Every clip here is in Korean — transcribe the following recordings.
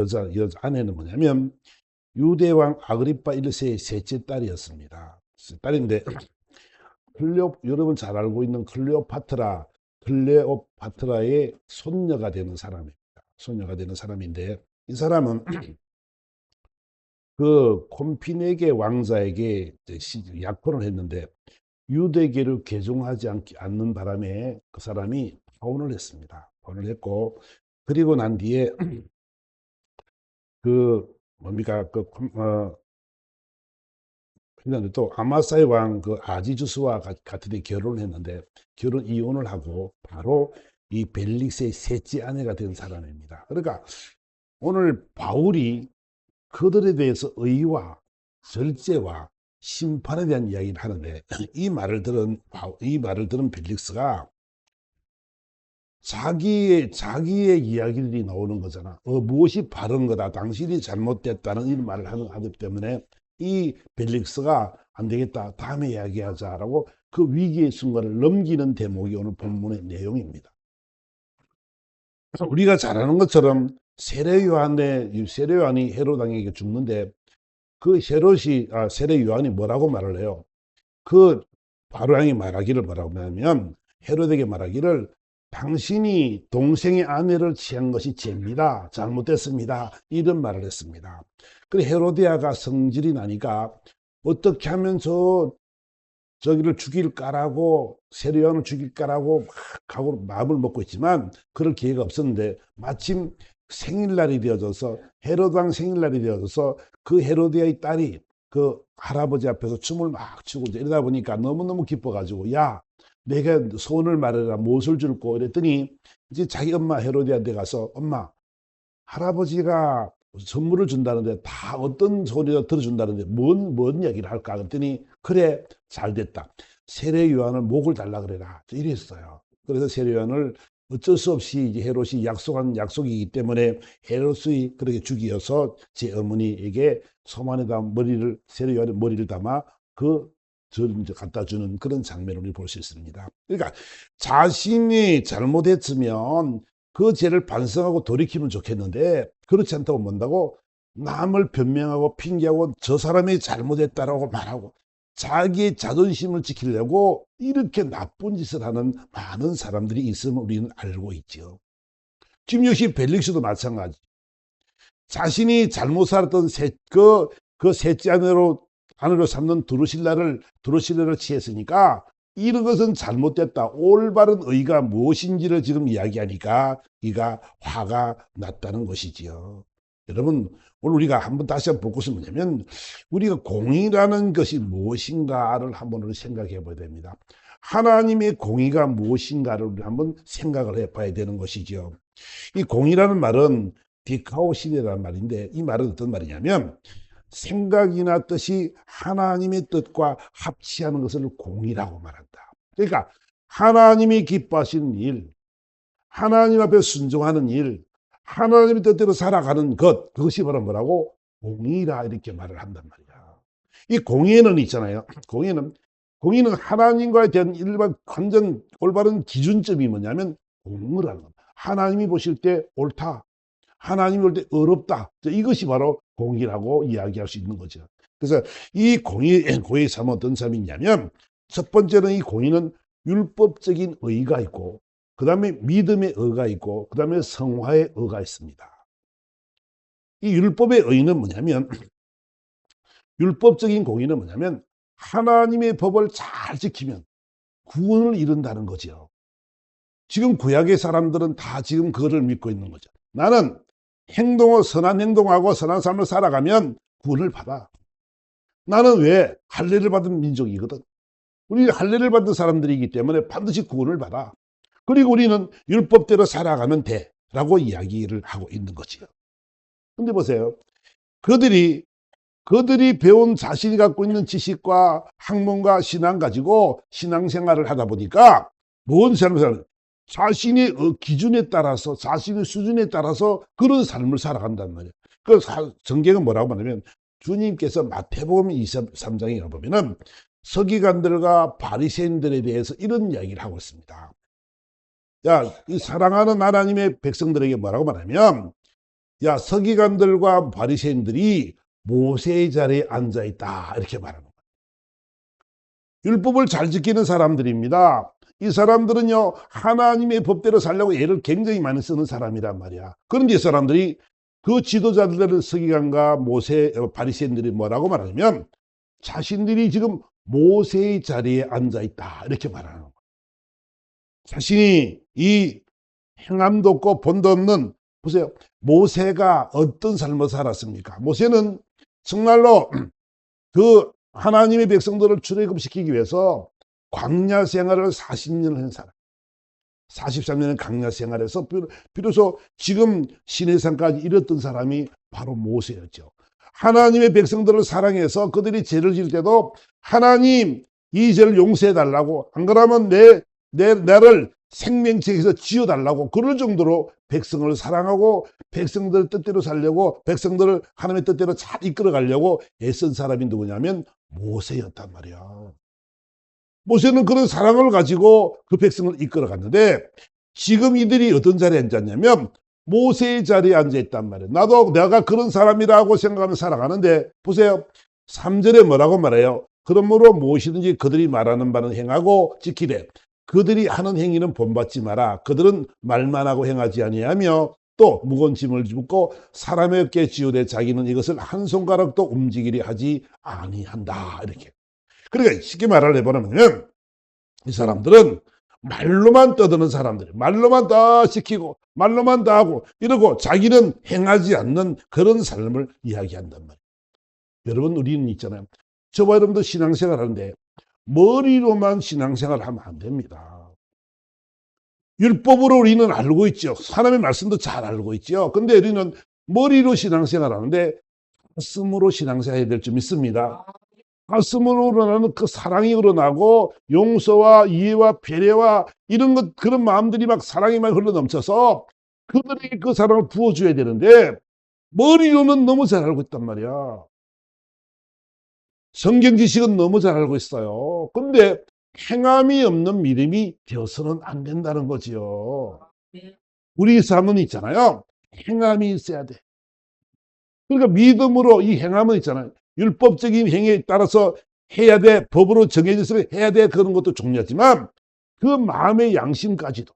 여자 아내는 뭐냐면 유대왕 아그리파 1세의 셋째 딸이었습니다. 딸인데 여러분 잘 알고 있는 클레오파트라의 손녀가 되는 사람입니다. 손녀가 되는 사람인데 이 사람은 그 콤피네게 왕자에게 약혼을 했는데 유대계를 개종하지 않는 바람에 그 사람이 파혼을 했습니다. 파혼을 했고 그리고 난 뒤에 그 뭡니까 그런데 또 아마사의 왕 그 아지주스와 같은 결혼을 했는데 결혼 이혼을 하고 바로 이 벨릭스의 셋째 아내가 된 사람입니다. 그러니까 오늘 바울이 그들에 대해서 의와 절제와 심판에 대한 이야기를 하는데 이 말을 들은 벨릭스가 자기의 이야기들이 나오는 거잖아. 무엇이 바른 거다. 당신이 잘못됐다는 이 말을 하기 때문에 이 벨릭스가 안 되겠다. 다음에 이야기하자라고 그 위기의 순간을 넘기는 대목이 오늘 본문의 내용입니다. 그래서 우리가 잘 아는 것처럼 세례요한이 헤롯 왕에게 죽는데 그 세례 요한이 뭐라고 말을 해요? 그 바로왕이 말하기를 뭐라고 하냐면 헤롯에게 말하기를 당신이 동생의 아내를 취한 것이 죄입니다. 잘못됐습니다. 이런 말을 했습니다. 그래 헤로디아가 성질이 나니까 어떻게 하면 저기를 죽일까라고 세례 요한을 죽일까라고 막 하고 마음을 먹고 있지만 그럴 기회가 없었는데 마침 생일날이 되어져서 헤롯 왕 생일날이 되어져서 그 헤로디아의 딸이 그 할아버지 앞에서 춤을 막 추고 이러다 보니까 너무너무 기뻐가지고 야 내가 소원을 말해라 무엇을 줄꼬 이랬더니 이제 자기 엄마 헤로디아한테 가서 엄마 할아버지가 선물을 준다는데 다 어떤 소리를 들어준다는데 뭔 얘기를 할까 그랬더니 그래 잘됐다 세례 요한을 목을 달라 그래라 이랬어요. 그래서 세례 요한을 어쩔 수 없이 이제 헤롯이 약속한 약속이기 때문에 헤롯이 그렇게 죽이어서 제 어머니에게 손 안에다 세례 요한의 머리를 담아 저를 이제 갖다 주는 그런 장면을 우리 볼 수 있습니다. 그러니까 자신이 잘못했으면 그 죄를 반성하고 돌이키면 좋겠는데 그렇지 않다고 뭔다고 남을 변명하고 핑계하고 저 사람이 잘못했다라고 말하고 자기의 자존심을 지키려고 이렇게 나쁜 짓을 하는 많은 사람들이 있음을 우리는 알고 있죠. 지금 역시 벨릭스도 마찬가지. 자신이 잘못 살았던 그 셋째 아내로 삼는 두루실라를 취했으니까 이런 것은 잘못됐다. 올바른 의가 무엇인지를 지금 이야기하니까 이가 화가 났다는 것이지요. 여러분 오늘 우리가 한번 다시 한번 볼 것은 뭐냐면 우리가 공의라는 것이 무엇인가를 한번 생각해 봐야 됩니다. 하나님의 공의가 무엇인가를 한번 생각을 해봐야 되는 것이죠. 이 공의라는 말은 디카오시데라는 말인데 이 말은 어떤 말이냐면 생각이나 뜻이 하나님의 뜻과 합치하는 것을 공의라고 말한다. 그러니까 하나님이 기뻐하시는 일, 하나님 앞에 순종하는 일, 하나님의 뜻대로 살아가는 그것이 바로 뭐라고? 공의라 이렇게 말을 한단 말이야. 이 공의는 있잖아요. 공의는 하나님과에 대한 완전 올바른 기준점이 뭐냐면 공의라는 겁니다. 하나님이 보실 때 옳다. 하나님이 볼 때 어렵다. 이것이 바로 공의라고 이야기할 수 있는 거죠. 그래서 이 공의의 삶은 어떤 삶이냐면 첫 번째는 이 공의는 율법적인 의가 있고 그 다음에 믿음의 의가 있고 그 다음에 성화의 의가 있습니다. 이 율법의 의는 뭐냐면 율법적인 공의는 뭐냐면 하나님의 법을 잘 지키면 구원을 이룬다는 거죠. 지금 구약의 사람들은 다 지금 그거를 믿고 있는 거죠. 나는 선한 행동하고 선한 삶을 살아가면 구원을 받아. 나는 왜? 할례를 받은 민족이거든. 우리 할례를 받은 사람들이기 때문에 반드시 구원을 받아. 그리고 우리는 율법대로 살아가면 돼 라고 이야기를 하고 있는 거지요. 근데 보세요. 그들이 배운 자신이 갖고 있는 지식과 학문과 신앙 가지고 신앙생활을 하다 보니까 뭔 삶을 자신의 기준에 따라서 자신의 수준에 따라서 그런 삶을 살아간단 말이에요. 그 성경은 뭐라고 말하냐면 주님께서 마태복음 23장에 가보면은 서기관들과 바리새인들에 대해서 이런 이야기를 하고 있습니다. 야, 이 사랑하는 하나님의 백성들에게 뭐라고 말하냐면 야, 서기관들과 바리새인들이 모세의 자리에 앉아 있다 이렇게 말하는 거예요. 율법을 잘 지키는 사람들입니다. 이 사람들은요, 하나님의 법대로 살려고 애를 굉장히 많이 쓰는 사람이란 말이야. 그런데 이 사람들이 그 지도자들의 서기관과 모세 바리새인들이 뭐라고 말하냐면 자신들이 지금 모세의 자리에 앉아 있다 이렇게 말하는 거예요. 자신이 이 행함도 없고 본도 없는, 보세요, 모세가 어떤 삶을 살았습니까? 모세는 정말로 그 하나님의 백성들을 출애굽시키기 위해서 광야 생활을 40년을 한 사람, 43년의 광야 생활에서 비로소 지금 시내산까지 이뤘던 사람이 바로 모세였죠. 하나님의 백성들을 사랑해서 그들이 죄를 지을 때도 하나님 이 죄를 용서해 달라고, 안 그러면 나를 생명책에서 지어달라고, 그럴 정도로 백성을 사랑하고 백성들 뜻대로 살려고, 백성들을 하나님의 뜻대로 잘 이끌어 가려고 애쓴 사람이 누구냐면 모세였단 말이야. 모세는 그런 사랑을 가지고 그 백성을 이끌어 갔는데, 지금 이들이 어떤 자리에 앉았냐면 모세의 자리에 앉아 있단 말이에요. 나도 내가 그런 사람이라고 생각하면 살아가는데, 보세요, 3절에 뭐라고 말해요? 그러므로 무엇이든지 그들이 말하는 바는 행하고 지키되 그들이 하는 행위는 본받지 마라. 그들은 말만 하고 행하지 아니하며 또 무거운 짐을 짚고 사람의 어깨에 지우되 자기는 이것을 한 손가락도 움직이려 하지 아니한다. 이렇게. 그러니까 쉽게 말을 해보면 이 사람들은 말로만 떠드는 사람들이, 말로만 다 지키고 말로만 다 하고 이러고 자기는 행하지 않는 그런 삶을 이야기한단 말이에요. 여러분, 우리는 있잖아요, 저와 여러분도 신앙생활 하는데 머리로만 신앙생활 하면 안 됩니다. 율법으로 우리는 알고 있죠. 하나님의 말씀도 잘 알고 있죠. 근데 우리는 머리로 신앙생활 하는데 가슴으로 신앙생활 해야 될 줄 믿습니다. 가슴으로 우러나는 그 사랑이 우러나고 용서와 이해와 배려와 이런 것, 그런 마음들이 막 사랑이 막 흘러넘쳐서 그들에게 그 사랑을 부어줘야 되는데 머리로는 너무 잘 알고 있단 말이야. 성경 지식은 너무 잘 알고 있어요. 근데 행함이 없는 믿음이 되어서는 안 된다는 거지요. 우리 삶은 있잖아요, 행함이 있어야 돼. 그러니까 믿음으로 이 행함은 있잖아요, 율법적인 행위에 따라서 해야 돼, 법으로 정해져서 해야 돼, 그런 것도 중요하지만 그 마음의 양심까지도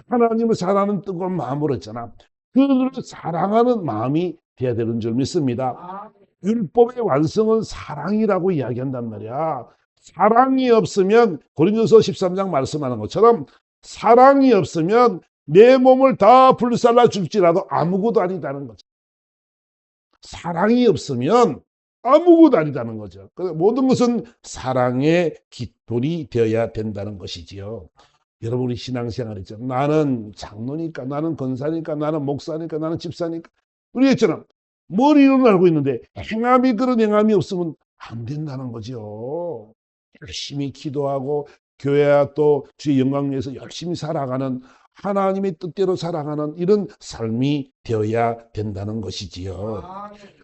하나님을 사랑하는 뜨거운 마음으로 있잖아, 그들을 사랑하는 마음이 돼야 되는 줄 믿습니다. 율법의 완성은 사랑이라고 이야기한단 말이야. 사랑이 없으면 고린도서 13장 말씀하는 것처럼 사랑이 없으면 내 몸을 다 불살라 줄지라도 아무것도 아니다는 거죠. 사랑이 없으면 아무것도 아니다는 거죠. 모든 것은 사랑의 깃돌이 되어야 된다는 것이지요. 여러분, 우리 신앙생활이죠. 나는 장로니까, 나는 권사니까, 나는 목사니까, 나는 집사니까. 우리 했잖아, 머리로는 알고 있는데 행함이, 그런 행함이 없으면 안 된다는 거죠. 열심히 기도하고 교회와 또 주의 영광 위해서 열심히 살아가는, 하나님의 뜻대로 살아가는 이런 삶이 되어야 된다는 것이지요.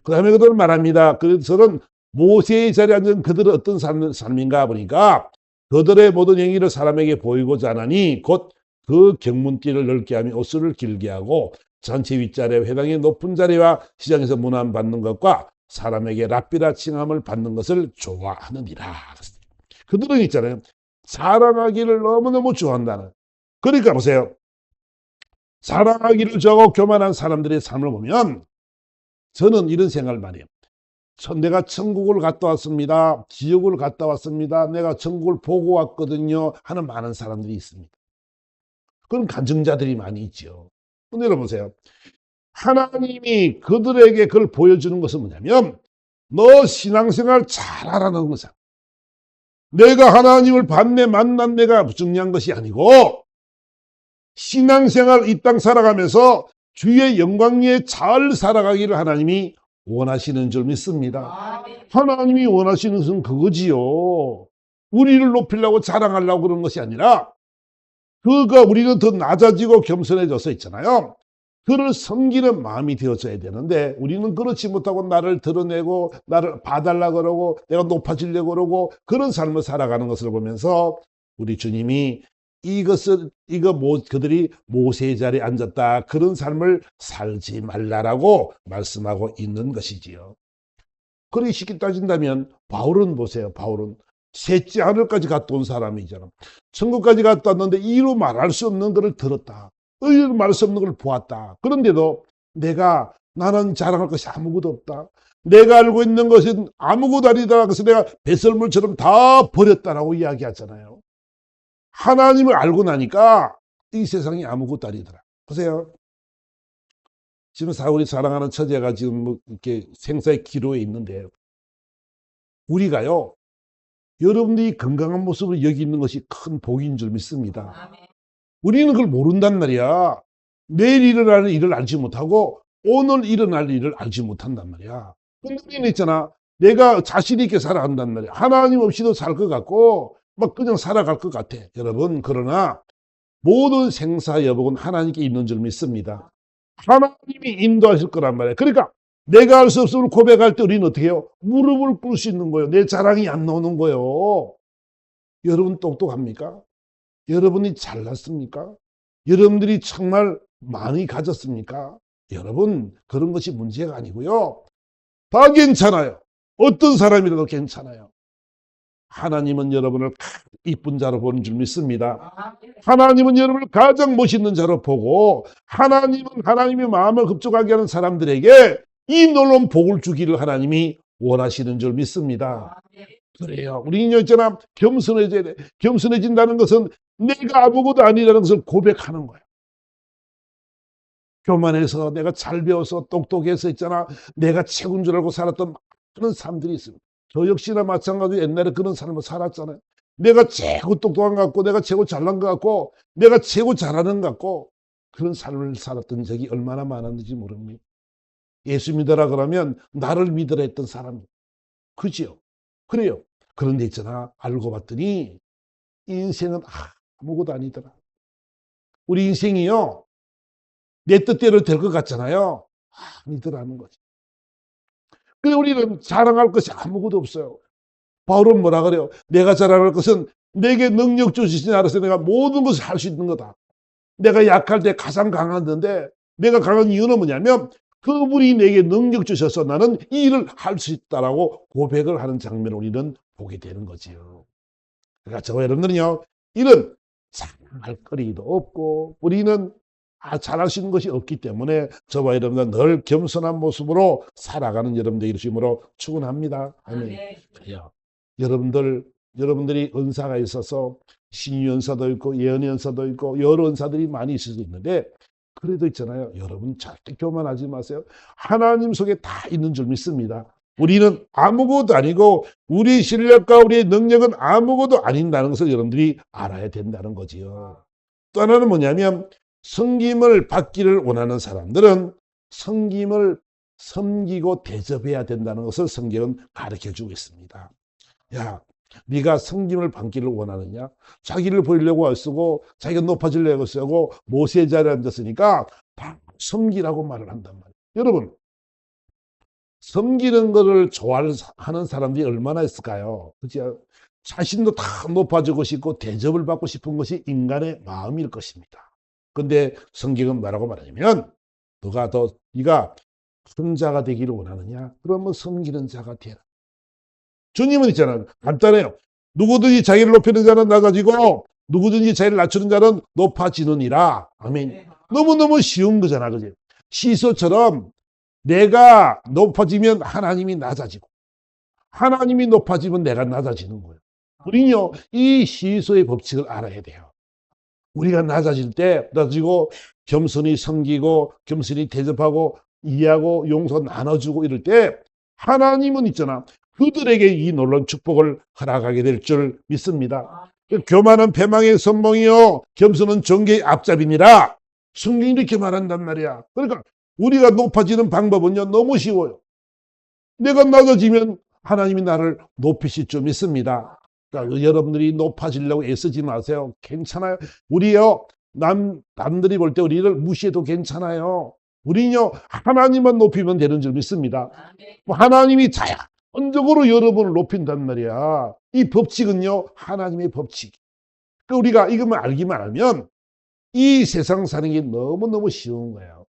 그 다음에 그들은 말합니다. 그들은 모세의 자리에 앉은 그들은 어떤 삶인가 보니까 그들의 모든 행위를 사람에게 보이고자 하나니 곧 그 경문띠를 넓게 하며 옷을 길게 하고 전체 윗자리와 회당의 높은 자리와 시장에서 문안받는 것과 사람에게 랍비라 칭함을 받는 것을 좋아하느니라. 그들은 있잖아요, 사랑하기를 너무너무 좋아한다는. 그러니까 보세요, 사랑하기를 좋아하고 교만한 사람들의 삶을 보면 저는 이런 생각을 많이 해요. 내가 천국을 갔다 왔습니다, 지옥을 갔다 왔습니다, 내가 천국을 보고 왔거든요 하는 많은 사람들이 있습니다. 그런 간증자들이 많이 있죠. 근데 여러분 보세요, 하나님이 그들에게 그걸 보여주는 것은 뭐냐면 너 신앙생활 잘하라는 것이야. 내가 하나님을 만난 내가 중요한 것이 아니고 신앙생활 이 땅 살아가면서 주의 영광 위에 잘 살아가기를 하나님이 원하시는 줄 믿습니다. 하나님이 원하시는 것은 그거지요. 우리를 높이려고 자랑하려고 그러는 것이 아니라 우리는 더 낮아지고 겸손해져서 있잖아요, 그를 섬기는 마음이 되어져야 되는데 우리는 그렇지 못하고 나를 드러내고 나를 봐달라고 그러고 내가 높아지려고 그러고 그런 삶을 살아가는 것을 보면서 우리 주님이 그들이 모세의 자리에 앉았다. 그런 삶을 살지 말라라고 말씀하고 있는 것이지요. 그렇게 쉽게 따진다면 바울은 보세요. 바울은 셋째 하늘까지 갔다 온 사람이잖아. 천국까지 갔다 왔는데 이루 말할 수 없는 것을 들었다. 의로 말할 수 없는 걸 보았다. 그런데도 나는 자랑할 것이 아무것도 없다. 내가 알고 있는 것은 아무것도 아니다. 그래서 내가 배설물처럼 다 버렸다라고 이야기하잖아요. 하나님을 알고 나니까 이 세상이 아무것도 아니더라. 보세요. 지금 우리 사랑하는 처제가 지금 뭐 이렇게 생사의 기로에 있는데, 우리가요, 여러분들이 건강한 모습을 여기 있는 것이 큰 복인 줄 믿습니다. 우리는 그걸 모른단 말이야. 내일 일어날 일을 알지 못하고 오늘 일어날 일을 알지 못한단 말이야. 근데 우리는 있잖아. 내가 자신 있게 살아간단 말이야. 하나님 없이도 살 것 같고 막 그냥 살아갈 것 같아. 여러분, 그러나 모든 생사여복은 하나님께 있는 줄 믿습니다. 하나님이 인도하실 거란 말이에요. 그러니까 내가 알 수 없음을 고백할 때 우리는 어떻게 해요? 무릎을 꿇을 수 있는 거예요. 내 자랑이 안 나오는 거예요. 여러분 똑똑합니까? 여러분이 잘났습니까? 여러분들이 정말 많이 가졌습니까? 여러분, 그런 것이 문제가 아니고요. 다 괜찮아요. 어떤 사람이라도 괜찮아요. 하나님은 여러분을 이쁜 자로 보는 줄 믿습니다. 하나님은 여러분을 가장 멋있는 자로 보고, 하나님은 하나님의 마음을 흡족하게 하는 사람들에게 이 놀라운 복을 주기를 하나님이 원하시는 줄 믿습니다. 그래요. 우리는 있잖아, 겸손해져야 돼. 겸손해진다는 것은 내가 아무것도 아니라는 것을 고백하는 거야. 교만해서, 내가 잘 배워서, 똑똑해서 있잖아, 내가 최고인 줄 알고 살았던 많은 사람들이 있습니다. 저 역시나 마찬가지로 옛날에 그런 삶을 살았잖아요. 내가 최고 똑똑한 것 같고, 내가 최고 잘난 것 같고, 내가 최고 잘하는 것 같고, 그런 삶을 살았던 적이 얼마나 많았는지 모릅니다. 예수 믿어라 그러면 나를 믿으라 했던 사람, 그지요? 그래요. 그런데 있잖아, 알고 봤더니 인생은 아무것도 아니더라. 우리 인생이요, 내 뜻대로 될 것 같잖아요. 아니더라는 거지. 그래, 우리는 자랑할 것이 아무것도 없어요. 바울은 뭐라 그래요? 내가 자랑할 것은 내게 능력 주시지 않아서 내가 모든 것을 할 수 있는 거다. 내가 약할 때 가장 강했는데, 내가 강한 이유는 뭐냐면 그분이 내게 능력 주셔서 나는 이 일을 할 수 있다라고 고백을 하는 장면을 우리는 보게 되는 거지요. 그러니까 저와 여러분들은요, 이런 자랑할 거리도 없고 우리는 잘할 수 있는 것이 없기 때문에 저와 여러분들 늘 겸손한 모습으로 살아가는 여러분들 이루심으로 축원합니다. 아멘. 그래요. 여러분들이 은사가 있어서 신유 은사도 있고 예언 은사도 있고 여러 은사들이 많이 있을 수 있는데, 그래도 있잖아요. 여러분 절대 교만하지 마세요. 하나님 속에 다 있는 줄 믿습니다. 우리는 아무것도 아니고 우리 실력과 우리의 능력은 아무것도 아닌다는 것을 여러분들이 알아야 된다는 거지요. 또 하나는 뭐냐면, 섬김을 받기를 원하는 사람들은 섬김을 섬기고 대접해야 된다는 것을 성경은 가르쳐주고 있습니다. 야, 네가 섬김을 받기를 원하느냐? 자기를 보이려고 애쓰고 자기가 높아지려고 쓰고 모세의 자리에 앉았으니까 다 섬기라고 말을 한단 말이에요. 여러분, 섬기는 것을 좋아하는 사람들이 얼마나 있을까요? 그죠? 자신도 다 높아지고 싶고 대접을 받고 싶은 것이 인간의 마음일 것입니다. 근데 성경은 뭐라고 말하냐면, 네가 큰 자가 되기를 원하느냐? 그러면 섬기는 자가 되라. 주님은 있잖아요. 간단해요. 누구든지 자기를 높이는 자는 낮아지고 누구든지 자기를 낮추는 자는 높아지느니라. 아멘. 너무너무 쉬운 거잖아. 그지? 시소처럼 내가 높아지면 하나님이 낮아지고 하나님이 높아지면 내가 낮아지는 거예요. 우리는요, 이 시소의 법칙을 알아야 돼요. 우리가 낮아지고 겸손히 섬기고 겸손히 대접하고 이해하고 용서 나눠주고 이럴 때 하나님은 있잖아, 그들에게 이 놀라운 축복을 허락하게 될 줄 믿습니다. 교만은 패망의 선봉이요 겸손은 존귀의 앞잡이니라. 성경이 이렇게 말한단 말이야. 그러니까 우리가 높아지는 방법은요, 너무 쉬워요. 내가 낮아지면 하나님이 나를 높이실 줄 믿습니다. 그러니까 여러분들이 높아지려고 애쓰지 마세요. 괜찮아요. 우리요, 남들이 볼 때 우리를 무시해도 괜찮아요. 우리는요, 하나님만 높이면 되는 줄 믿습니다. 하나님이 자연적으로 여러분을 높인단 말이야. 이 법칙은요, 하나님의 법칙. 그 우리가 이것만 알기만 하면 이 세상 사는 게 너무너무 쉬운 거예요.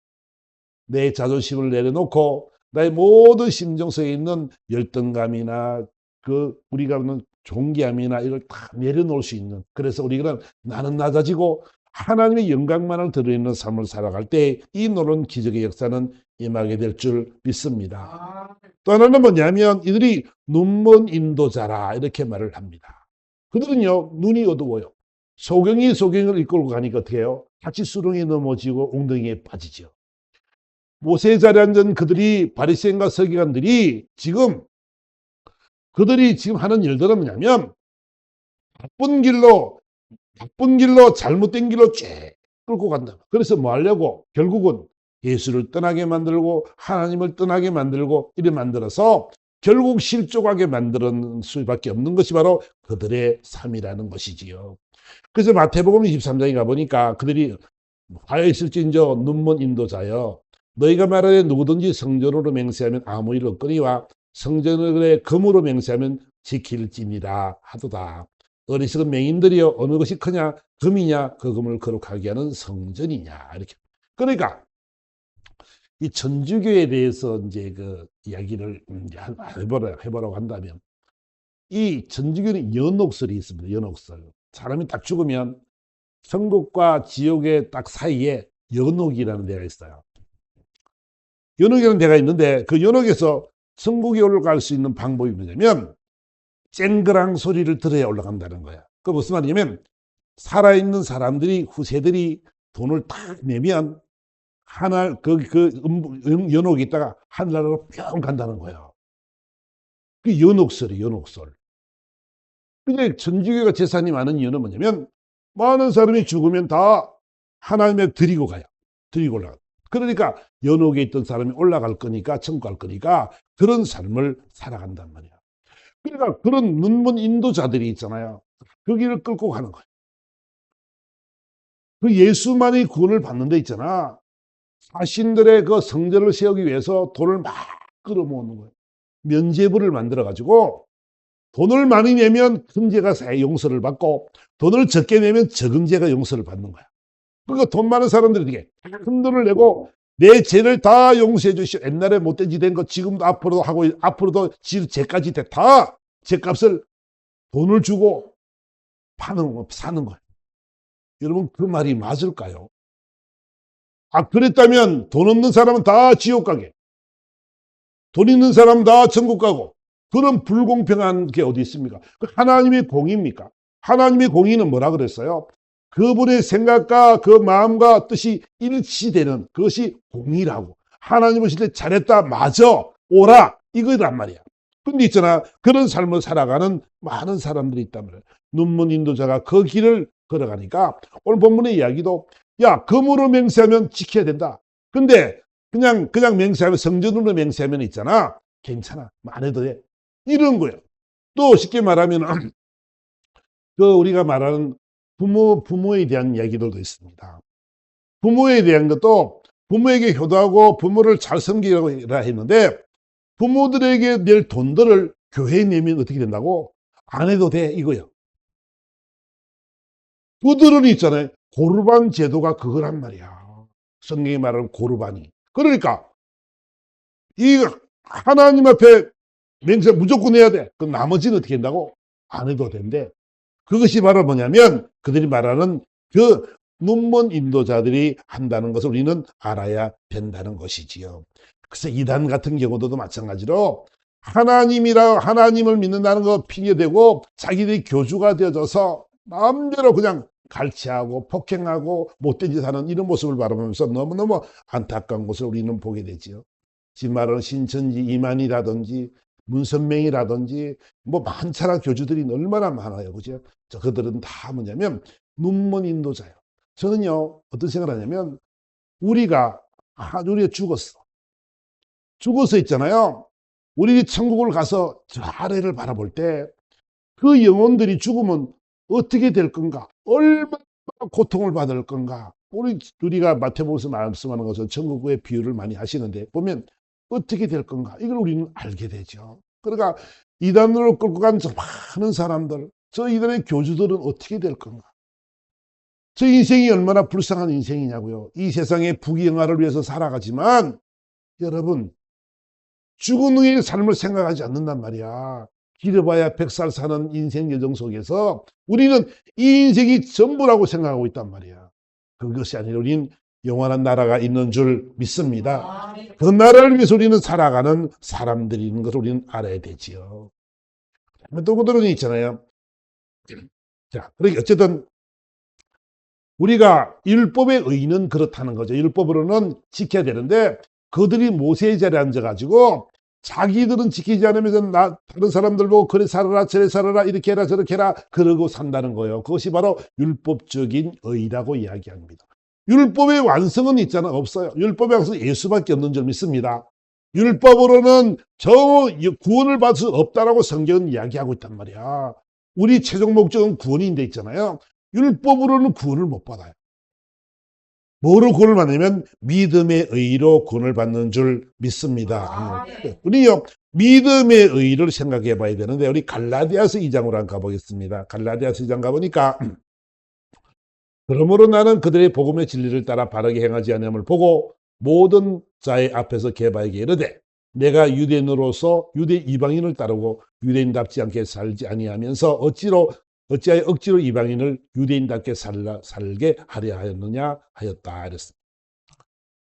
내 자존심을 내려놓고 나의 모든 심정 속에 있는 열등감이나 그 우리가 하는 존귀함이나 이걸 다 내려놓을 수 있는, 그래서 우리가 나는 낮아지고 하나님의 영광만을 드러내는 삶을 살아갈 때 이 노는 기적의 역사는 임하게 될 줄 믿습니다. 또 하나는 뭐냐면 이들이 눈먼 인도자라 이렇게 말을 합니다. 그들은요 눈이 어두워요. 소경이 소경을 이끌고 가니까 어떻게 해요? 같이 수렁에 넘어지고 웅덩이에 빠지죠. 모세 자리에 앉은 그들이 바리새인과 서기관들이 지금 그들이 지금 하는 일들은 뭐냐면 나쁜 길로 잘못된 길로 쭉 끌고 간다. 그래서 뭐 하려고? 결국은 예수를 떠나게 만들고 하나님을 떠나게 만들고 이래 만들어서 결국 실족하게 만드는 수밖에 없는 것이 바로 그들의 삶이라는 것이지요. 그래서 마태복음 23장에 가보니까 그들이 하여 있을진저 눈먼 인도자여 너희가 말하되 누구든지 성전으로 맹세하면 아무 일 없거니와 성전을 금으로 맹세하면 지킬지니라 하도다. 어리석은 맹인들이여 어느 것이 크냐 금이냐 그 금을 거룩하게 하는 성전이냐 이렇게. 그러니까 이 천주교에 대해서 이제 그 이야기를 해보라고 한다면 이 천주교는 연옥설이 있습니다. 연옥설. 사람이 딱 죽으면 천국과 지옥의 딱 사이에 연옥이라는 데가 있어요. 연옥이라는 데가 있는데 그 연옥에서 천국에 올라갈 수 있는 방법이 뭐냐면 쨍그랑 소리를 들어야 올라간다는 거야. 그 무슨 말이냐면 살아있는 사람들이 후세들이 돈을 딱 내면 하늘 연옥에 있다가 하늘나라로 뿅 간다는 거예요. 그 연옥설이 연옥설. 근데 천주교가 재산이 많은 이유는 뭐냐면 많은 사람이 죽으면 다 하나님에 드리고 가요. 드리고 올라가. 그러니까 연옥에 있던 사람이 올라갈 거니까 천국 갈 거니까 그런 삶을 살아간단 말이야. 그러니까 그런 눈먼 인도자들이 있잖아요. 그 길을 끌고 가는 거예요. 그 예수만이 구원을 받는 데 있잖아. 자신들의 그 성전을 세우기 위해서 돈을 막 끌어모으는 거예요. 면죄부를 만들어가지고 돈을 많이 내면 큰 죄가 용서를 받고 돈을 적게 내면 적은 죄가 용서를 받는 거야. 그러니까 돈 많은 사람들이 되게 큰 돈을 내고 내 죄를 다 용서해 주시오. 옛날에 못된 짓 된 거 지금도 앞으로도 하고 앞으로도 죄까지 다 죄값을 돈을 주고 사는 거예요. 여러분 그 말이 맞을까요? 그랬다면 돈 없는 사람은 다 지옥 가게, 돈 있는 사람은 다 천국 가고, 그런 불공평한 게 어디 있습니까? 하나님의 공의입니까? 하나님의 공의는 뭐라 그랬어요? 그분의 생각과 그 마음과 뜻이 일치되는 그것이 공의라고. 하나님 보실 때 잘했다, 맞아, 오라, 이거란 말이야. 근데 있잖아, 그런 삶을 살아가는 많은 사람들이 있단 말이야. 눈먼 인도자가 그 길을 걸어가니까 오늘 본문의 이야기도 야, 금으로 맹세하면 지켜야 된다. 근데 그냥 맹세하면, 성전으로 맹세하면 있잖아, 괜찮아, 안 해도 돼, 이런 거예요. 또 쉽게 말하면 그 우리가 말하는 부모에 대한 이야기들도 있습니다. 부모에 대한 것도 부모에게 효도하고 부모를 잘 섬기라 했는데 부모들에게 낼 돈들을 교회에 내면 어떻게 된다고? 안 해도 돼, 이거요. 그들은 있잖아요, 고르반 제도가 그거란 말이야. 성경이 말하는 고르반이. 그러니까 이 하나님 앞에 맹세 무조건 해야 돼. 그럼 나머지는 어떻게 한다고? 안 해도 된대. 그것이 바로 뭐냐면 그들이 말하는 그 눈먼 인도자들이 한다는 것을 우리는 알아야 된다는 것이지요. 그래서 이단 같은 경우도 마찬가지로 하나님을 믿는다는 거 핑계대고 자기들이 교주가 되어져서 마음대로 그냥 갈취하고 폭행하고 못된 짓 하는 이런 모습을 바라보면서 너무너무 안타까운 것을 우리는 보게 되지요. 지금 말하는 신천지 이만희라든지 문선명이라든지 뭐 많잖아. 교주들이 얼마나 많아요. 그죠? 그들은 다 뭐냐면 눈먼 인도자예요. 저는요 어떤 생각을 하냐면 우리가 죽어서 있잖아요. 우리 천국을 가서 저 아래를 바라볼 때 그 영혼들이 죽으면 어떻게 될 건가? 얼마나 고통을 받을 건가? 우리가 마태복음에서 말씀하는 것은 천국의 비유를 많이 하시는데 보면 어떻게 될 건가? 이걸 우리는 알게 되죠. 그러니까 이단으로 끌고 간 저 많은 사람들, 저 이단의 교주들은 어떻게 될 건가? 저 인생이 얼마나 불쌍한 인생이냐고요. 이 세상의 부귀영화를 위해서 살아가지만 여러분 죽은 후의 삶을 생각하지 않는단 말이야. 길어봐야 100살 사는 인생 여정 속에서 우리는 이 인생이 전부라고 생각하고 있단 말이야. 그것이 아니라 우리는 영원한 나라가 있는 줄 믿습니다. 그 나라를 위해서 우리는 살아가는 사람들이 있는 것을 우리는 알아야 되지요. 또 그들은 있잖아요. 자, 그러니까 어쨌든 우리가 율법의 의는 그렇다는 거죠. 율법으로는 지켜야 되는데 그들이 모세의 자리에 앉아가지고 자기들은 지키지 않으면서 다른 사람들 보고 그래 살아라 저래 살아라 이렇게 해라 저렇게 해라 그러고 산다는 거예요. 그것이 바로 율법적인 의라고 이야기합니다. 율법의 완성은 있잖아. 없어요. 율법의 완성은 예수밖에 없는 줄 믿습니다. 율법으로는 저 구원을 받을 수 없다라고 성경은 이야기하고 있단 말이야. 우리 최종 목적은 구원인데 있잖아요. 율법으로는 구원을 못 받아요. 뭐로 구원을 받냐면 믿음의 의로 구원을 받는 줄 믿습니다. 우리요 믿음의 의를 생각해 봐야 되는데 우리 갈라디아서 2장으로 한번 가보겠습니다. 갈라디아서 2장 가보니까 그러므로 나는 그들의 복음의 진리를 따라 바르게 행하지 않음을 보고 모든 자의 앞에서 게바에게 이르되 내가 유대인으로서 유대 이방인을 따르고 유대인답지 않게 살지 아니하면서 어찌하여 억지로 이방인을 유대인답게 살게 하려 하였느냐 하였다 이랬습니다.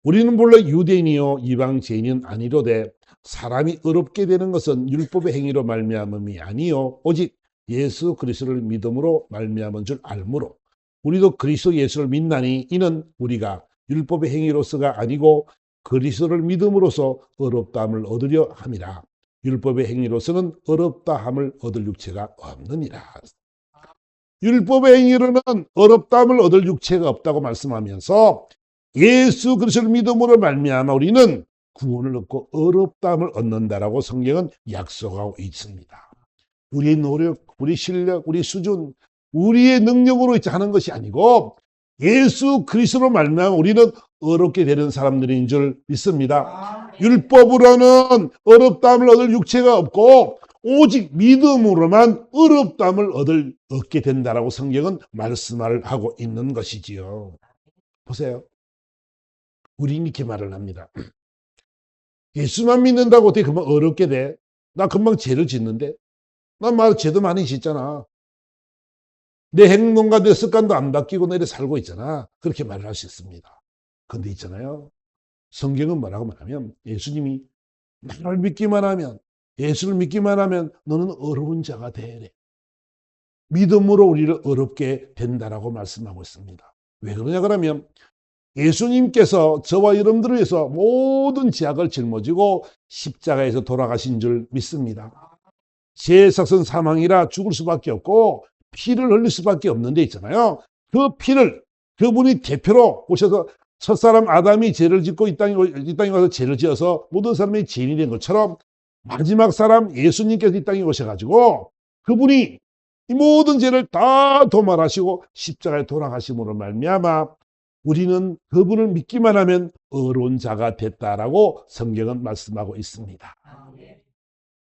우리는 본래 유대인이요 이방 죄인은 아니로되 사람이 의롭게 되는 것은 율법의 행위로 말미암음이 아니요 오직 예수 그리스도를 믿음으로 말미암은 줄 알므로 우리도 그리스도 예수를 믿나니 이는 우리가 율법의 행위로서가 아니고 그리스도를 믿음으로써 의롭다함을 얻으려 함이라. 율법의 행위로서는 의롭다함을 얻을 육체가 없느니라. 율법의 행위로는 의롭다함을 얻을 육체가 없다고 말씀하면서 예수 그리스도를 믿음으로 말미암아 우리는 구원을 얻고 의롭다함을 얻는다라고 성경은 약속하고 있습니다. 우리의 노력, 우리 실력, 우리 수준, 우리의 능력으로 하는 것이 아니고 예수 그리스도로 말미암아 우리는 의롭게 되는 사람들인 줄 믿습니다. 율법으로는 의롭다함을 얻을 육체가 없고 오직 믿음으로만 의롭다함을 얻게 된다라고 성경은 말씀을 하고 있는 것이지요. 보세요. 우리는 이렇게 말을 합니다. 예수만 믿는다고 어떻게 금방 어렵게 돼? 나 금방 죄를 짓는데? 난 말 죄도 많이 짓잖아. 내 행동과 내 습관도 안 바뀌고 내래 살고 있잖아. 그렇게 말을 할 수 있습니다. 근데 있잖아요. 성경은 뭐라고 말하면 예수님이 나를 믿기만 하면 예수를 믿기만 하면 너는 어려운 자가 되래. 믿음으로 우리를 어렵게 된다라고 말씀하고 있습니다. 왜 그러냐 그러면 예수님께서 저와 여러분들을 위해서 모든 죄악을 짊어지고 십자가에서 돌아가신 줄 믿습니다. 죄의 삭은 사망이라 죽을 수밖에 없고 피를 흘릴 수밖에 없는 데 있잖아요. 그 피를 그분이 대표로 오셔서 첫사람 아담이 죄를 짓고 이 땅에 와서 죄를 지어서 모든 사람이 죄인이 된 것처럼 마지막 사람 예수님께서 이 땅에 오셔가지고 그분이 이 모든 죄를 다 도말하시고 십자가에 돌아가심으로 말미암아 우리는 그분을 믿기만 하면 의로운 자가 됐다라고 성경은 말씀하고 있습니다.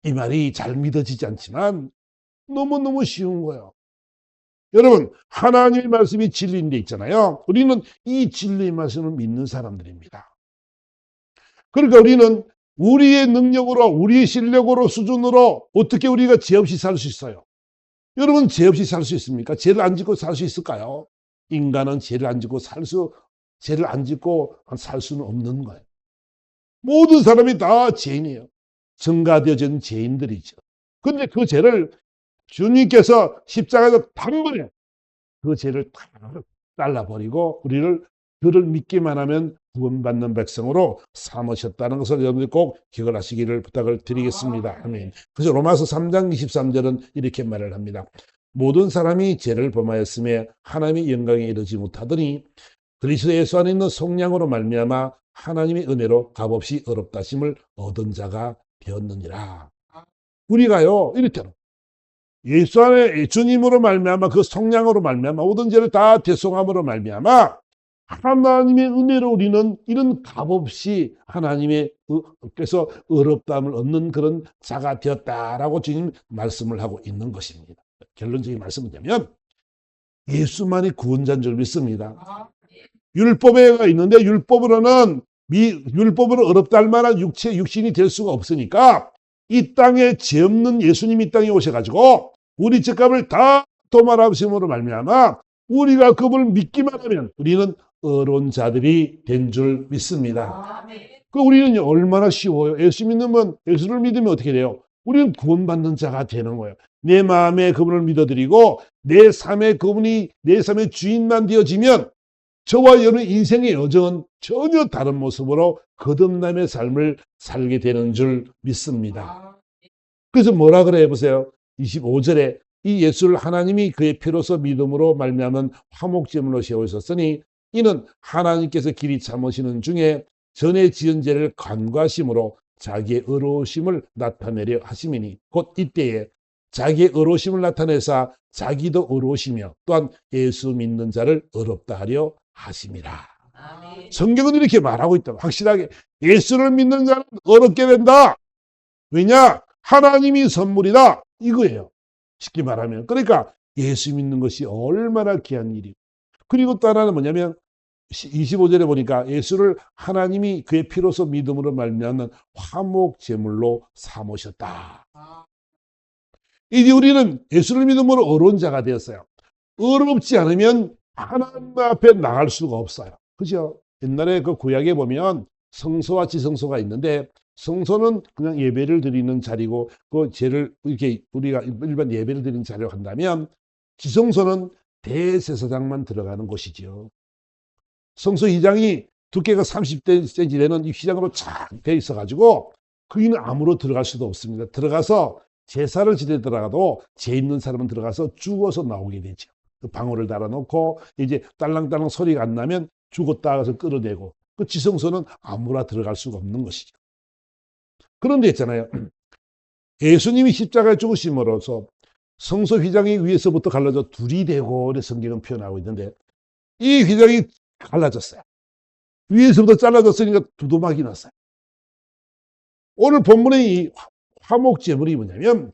이 말이 잘 믿어지지 않지만 너무너무 쉬운 거예요. 여러분 하나님의 말씀이 진리인데 있잖아요. 우리는 이 진리의 말씀을 믿는 사람들입니다. 그러니까 우리는 우리의 능력으로 우리의 실력으로 수준으로 어떻게 우리가 죄 없이 살 수 있어요? 여러분 죄 없이 살 수 있습니까? 죄를 안 짓고 살 수 있을까요? 인간은 죄를 안 짓고 살 수는 없는 거예요. 모든 사람이 다 죄인이에요. 증가되어진 죄인들이죠. 근데 그 죄를 주님께서 십자가에서 단번에 그 죄를 다 잘라버리고 우리를 그를 믿기만 하면 구원받는 백성으로 삼으셨다는 것을 여러분들 꼭 기억을 하시기를 부탁을 드리겠습니다. 아멘. 그래서 로마서 3장 23절은 이렇게 말을 합니다. 모든 사람이 죄를 범하였음에 하나님의 영광에 이르지 못하더니 그리스도 예수 안에 있는 속량으로 말미암아 하나님의 은혜로 값없이 의롭다 하심을 얻은 자가 되었느니라. 우리가요 이렇게는 예수 안에 주님으로 말미암아 그 속량으로 말미암아 모든 죄를 다 대속함으로 말미암아 하나님의 은혜로 우리는 이런 값없이 하나님께서 의롭다함을 얻는 그런 자가 되었다라고 주님 말씀을 하고 있는 것입니다. 결론적인 말씀은 뭐냐면 예수만이 구원자인 줄 믿습니다. 율법에가 있는데 율법으로는 어렵다 할 만한 육신이 될 수가 없으니까 이 땅에 죄 없는 예수님이 이 땅에 오셔가지고 우리 죄값을 다 도말하심으로 말미암아 우리가 그분을 믿기만 하면 우리는 의로운 자들이 된 줄 믿습니다. 그 우리는 얼마나 쉬워요. 예수를 믿으면 어떻게 돼요? 우리는 구원받는 자가 되는 거예요. 내 마음에 그분을 믿어드리고 내 삶의 주인만 되어지면 저와 여러분 인생의 여정은 전혀 다른 모습으로 거듭남의 삶을 살게 되는 줄 믿습니다. 그래서 뭐라 그래요? 보세요. 25절에 이 예수를 하나님이 그의 피로서 믿음으로 말미암은 화목제물로 세우셨으니 이는 하나님께서 길이 참으시는 중에 전에 지은 죄를 간과하심으로 자기의 의로우심을 나타내려 하심이니 곧 이때에 자기의 의로우심을 나타내사 자기도 의로우시며 또한 예수 믿는 자를 의롭다 하려 하심이라. 성경은 이렇게 말하고 있다. 확실하게 예수를 믿는 자는 의롭게 된다. 왜냐? 하나님이 선물이다. 이거예요. 쉽게 말하면. 그러니까 예수 믿는 것이 얼마나 귀한 일이고. 그리고 또 하나는 뭐냐면 25절에 보니까 예수를 하나님이 그의 피로서 믿음으로 말미암는 화목제물로 삼으셨다. 이제 우리는 예수를 믿음으로 의로운 자가 되었어요. 의롭지 않으면 하나님 앞에 나갈 수가 없어요. 그죠? 옛날에 그 구약에 보면 성소와 지성소가 있는데 성소는 그냥 예배를 드리는 자리고 그 죄를 이렇게 우리가 일반 예배를 드리는 자리로 한다면 지성소는 대제사장만 들어가는 곳이죠. 성소 휘장이 두께가 30cm 되는 이 휘장으로 쫙 돼 있어가지고 거기는 아무로 들어갈 수도 없습니다. 들어가서 제사를 지내더라도 죄 있는 사람은 들어가서 죽어서 나오게 되죠. 그 방울을 달아놓고 이제 딸랑딸랑 소리가 안 나면 죽었다 해서 끌어내고 그 지성소는 아무나 들어갈 수가 없는 것이죠. 그런데 있잖아요. 예수님이 십자가에 죽으심으로써 성소 휘장이 위에서부터 갈라져 둘이 되고 성경은 표현하고 있는데 이 휘장이 갈라졌어요. 위에서부터 잘라졌으니까 두도막이 났어요. 오늘 본문의 이 화목제물이 뭐냐면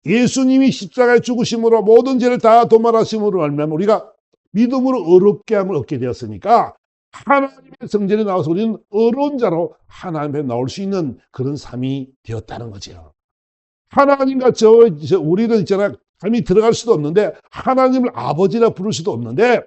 예수님이 십자가에 죽으심으로 모든 죄를 다 도말하심으로 말미암아 우리가 믿음으로 의롭게 함을 얻게 되었으니까 하나님의 성전에 나와서 우리는 의로운 자로 하나님 앞에 나올 수 있는 그런 삶이 되었다는 거죠. 하나님과 우리는 있잖아요. 감히 들어갈 수도 없는데 하나님을 아버지라 부를 수도 없는데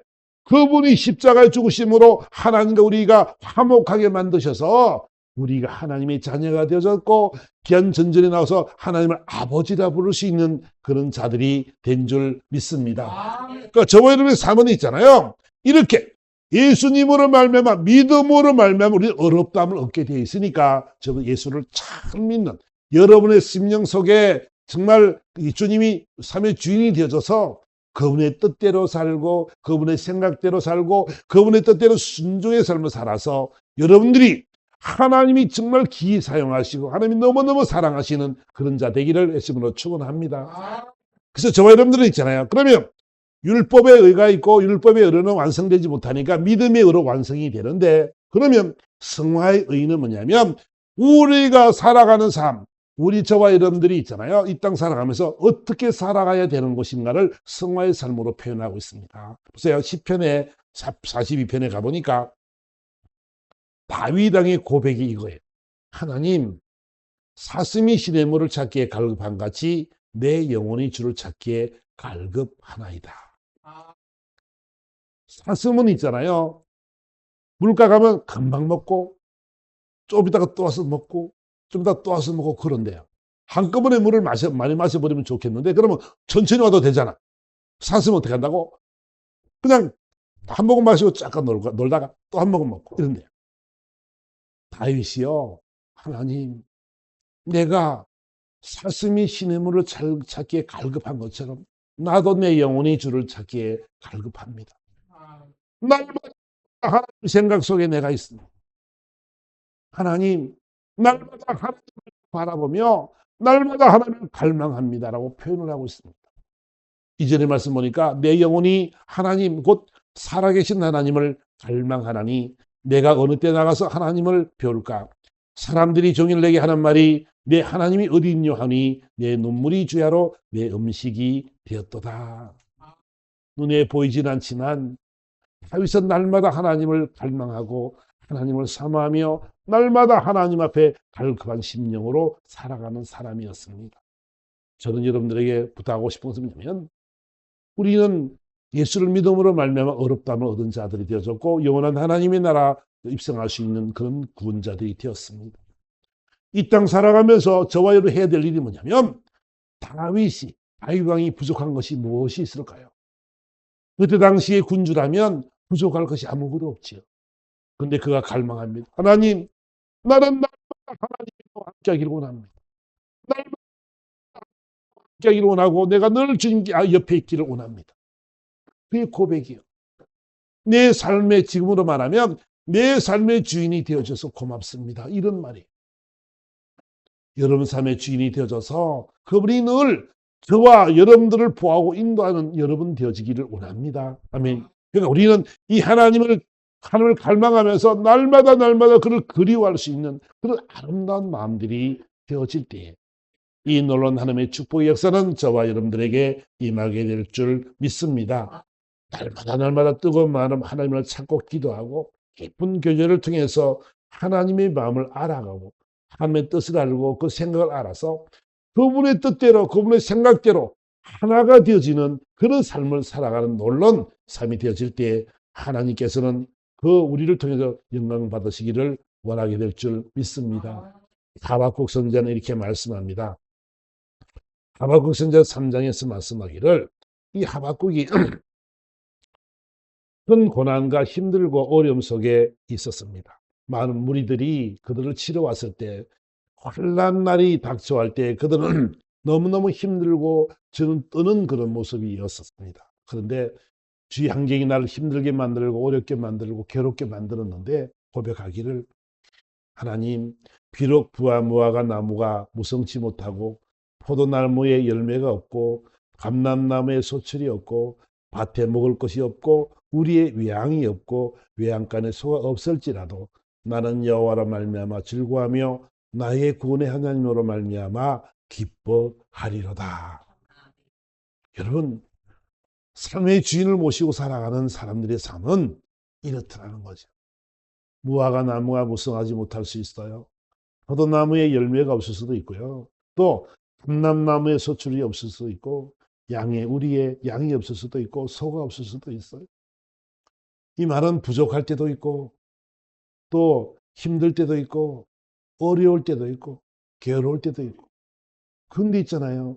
그분이 십자가에 죽으심으로 하나님과 우리가 화목하게 만드셔서 우리가 하나님의 자녀가 되어졌고 귀한 전전에 나와서 하나님을 아버지라 부를 수 있는 그런 자들이 된 줄 믿습니다. 그러니까 저와 여러분의 삶은 있잖아요. 이렇게 예수님으로 말미암아 믿음으로 말미암아 우리는 의롭다함을 얻게 되어 있으니까 저 예수를 참 믿는 여러분의 심령 속에 정말 주님이 삶의 주인이 되어져서 그분의 뜻대로 살고 그분의 생각대로 살고 그분의 뜻대로 순종의 삶을 살아서 여러분들이 하나님이 정말 기이 사용하시고 하나님이 너무너무 사랑하시는 그런 자 되기를 예수님으로 축원합니다. 그래서 저와 여러분들은 있잖아요. 그러면 율법의 의가 있고 율법의 의는 완성되지 못하니까 믿음의 의로 완성이 되는데 그러면 성화의 의는 뭐냐면 우리가 살아가는 삶, 우리 저와 여러분들이 있잖아요. 이 땅 살아가면서 어떻게 살아가야 되는 것인가를 성화의 삶으로 표현하고 있습니다. 보세요. 시편의 42편에 가보니까 다윗 왕의 고백이 이거예요. 하나님, 사슴이 시냇물을 찾기에 갈급한 같이 내 영혼이 주를 찾기에 갈급하나이다. 사슴은 있잖아요. 물가 가면 금방 먹고 좀 이따가 또 와서 먹고 좀 이따가 또 와서 먹고 그런데요. 한꺼번에 물을 많이 마셔버리면 좋겠는데 그러면 천천히 와도 되잖아. 사슴은 어떻게 한다고? 그냥 한 모금 마시고 잠깐 놀다가 또 한 모금 먹고 이런데요. 다윗이요. 하나님, 내가 사슴이 시냇물을 찾기에 갈급한 것처럼 나도 내 영혼이 주를 찾기에 갈급합니다. 날마다 하나님 생각 속에 내가 있습니다. 하나님, 날마다 하나님을 바라보며 날마다 하나님을 갈망합니다라고 표현을 하고 있습니다. 이전에 말씀 보니까 내 영혼이 하나님 곧 살아계신 하나님을 갈망하나니 내가 어느 때 나가서 하나님을 배울까? 사람들이 종일 내게 하는 말이 내 하나님이 어디 있뇨 하니 내 눈물이 주야로 내 음식이 되었도다. 눈에 보이진 않지만 여기서 날마다 하나님을 갈망하고 하나님을 사모하며 날마다 하나님 앞에 갈급한 심령으로 살아가는 사람이었습니다. 저는 여러분들에게 부탁하고 싶은 것은 뭐냐면 우리는 예수를 믿음으로 말미암아 어렵다함을 얻은 자들이 되어졌고 영원한 하나님의 나라 입성할 수 있는 그런 구원자들이 되었습니다. 이 땅 살아가면서 저와 여러분 해야 될 일이 뭐냐면 다윗 왕이 부족한 것이 무엇이 있을까요? 그때 당시의 군주라면 부족할 것이 아무것도 없지요. 그런데 그가 갈망합니다. 하나님, 나는 날마다 하나님과 함께하기를 원합니다. 날마다 함께하기를 원하고 내가 늘 주님 옆에 있기를 원합니다. 그게 고백이요. 내 삶의 지금으로 말하면 내 삶의 주인이 되어줘서 고맙습니다. 이런 말이에요. 여러분 삶의 주인이 되어줘서 그분이 늘 저와 여러분들을 보호하고 인도하는 여러분 되어지기를 원합니다. 아멘. 그러니까 우리는 이 하나님을 갈망하면서 날마다 그를 그리워할 수 있는 그런 아름다운 마음들이 되어질 때에 이 놀라운 하나님의 축복의 역사는 저와 여러분들에게 임하게 될 줄 믿습니다. 날마다 뜨거운 마음 하나님을 찾고 기도하고 깊은 교제를 통해서 하나님의 마음을 알아가고 하나님의 뜻을 알고 그 생각을 알아서 그분의 뜻대로 그분의 생각대로 하나가 되어지는 그런 삶을 살아가는 놀라운 삶이 되어질 때 하나님께서는 그 우리를 통해서 영광 받으시기를 원하게 될 줄 믿습니다. 하박국 선지자는 이렇게 말씀합니다. 하박국 선지자 3장에서 말씀하기를 이 하박국이 큰 고난과 힘들고 어려움 속에 있었습니다. 많은 무리들이 그들을 치러 왔을 때 혼란 날이 닥쳐갈 때 그들은 너무너무 힘들고 저는 떠는 그런 모습이었습니다. 그런데 주의 환경이 나를 힘들게 만들고 어렵게 만들고 괴롭게 만들었는데 고백하기를 하나님 비록 부와 무화과 나무가 무성치 못하고 포도나무에 열매가 없고 감람나무에 소출이 없고 밭에 먹을 것이 없고 우리의 외양이 없고 외양간에 소가 없을지라도 나는 여호와로 말미암아 즐거워하며 나의 구원의 하나님으로 말미암아 기뻐하리로다. 여러분 삶의 주인을 모시고 살아가는 사람들의 삶은 이렇더라는 거죠. 무화과 나무가 무성하지 못할 수 있어요. 포도나무에 열매가 없을 수도 있고요. 또 감람나무에 소출이 없을 수도 있고 우리의 양이 없을 수도 있고 소가 없을 수도 있어요. 이 말은 부족할 때도 있고 또 힘들 때도 있고 어려울 때도 있고 괴로울 때도 있고 그런데 있잖아요.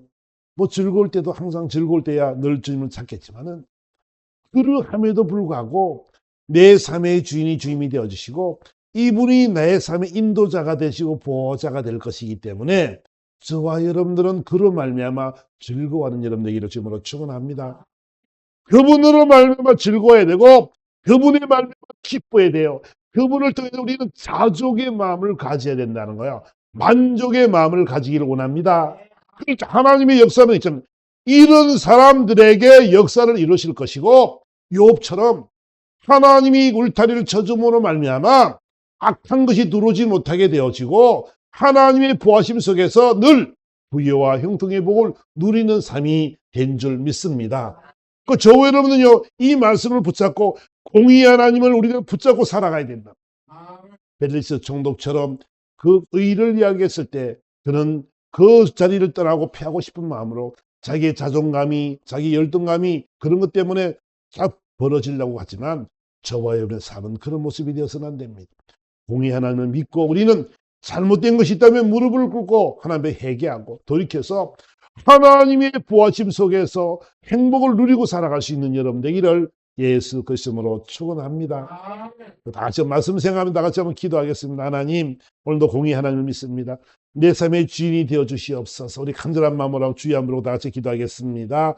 뭐 즐거울 때도 항상 즐거울 때야 늘 주님을 찾겠지만은 그러함에도 불구하고 내 삶의 주인이 되어주시고 이분이 내 삶의 인도자가 되시고 보호자가 될 것이기 때문에 저와 여러분들은 그로 말미암아 즐거워하는 여러분 되기를 주님으로 축원합니다. 그분으로 말미암아 즐거워야 되고 그분의 말미암아 기뻐야 돼요. 그분을 통해서 우리는 자족의 마음을 가져야 된다는 거예요. 만족의 마음을 가지기를 원합니다. 그러니까 하나님의 역사는 있잖아요. 이런 사람들에게 역사를 이루실 것이고 욥처럼 하나님이 울타리를 쳐줌으로 말미암아 악한 것이 들어오지 못하게 되어지고 하나님의 보호하심 속에서 늘 부여와 형통의 복을 누리는 삶이 된 줄 믿습니다. 저와 여러분은요 이 말씀을 붙잡고 공의 하나님을 우리가 붙잡고 살아가야 된다. 벨리스 총독처럼 그 의를 이야기했을 때 그는 그 자리를 떠나고 피하고 싶은 마음으로 자기의 자존감이 자기 열등감이 그런 것 때문에 쫙 벌어지려고 하지만 저와 여러분의 삶은 그런 모습이 되어서는 안 됩니다. 공의 하나님을 믿고 우리는 잘못된 것이 있다면 무릎을 꿇고 하나님께 회개하고 돌이켜서 하나님의 보호하심 속에서 행복을 누리고 살아갈 수 있는 여러분 되기를 예수 그리스도로 축원합니다. 다 같이 말씀 생각하면 다 같이 한번 기도하겠습니다. 하나님 오늘도 공의 하나님을 믿습니다. 내 삶의 주인이 되어 주시옵소서. 우리 간절한 마음으로 주의 이름으로 다 같이 기도하겠습니다.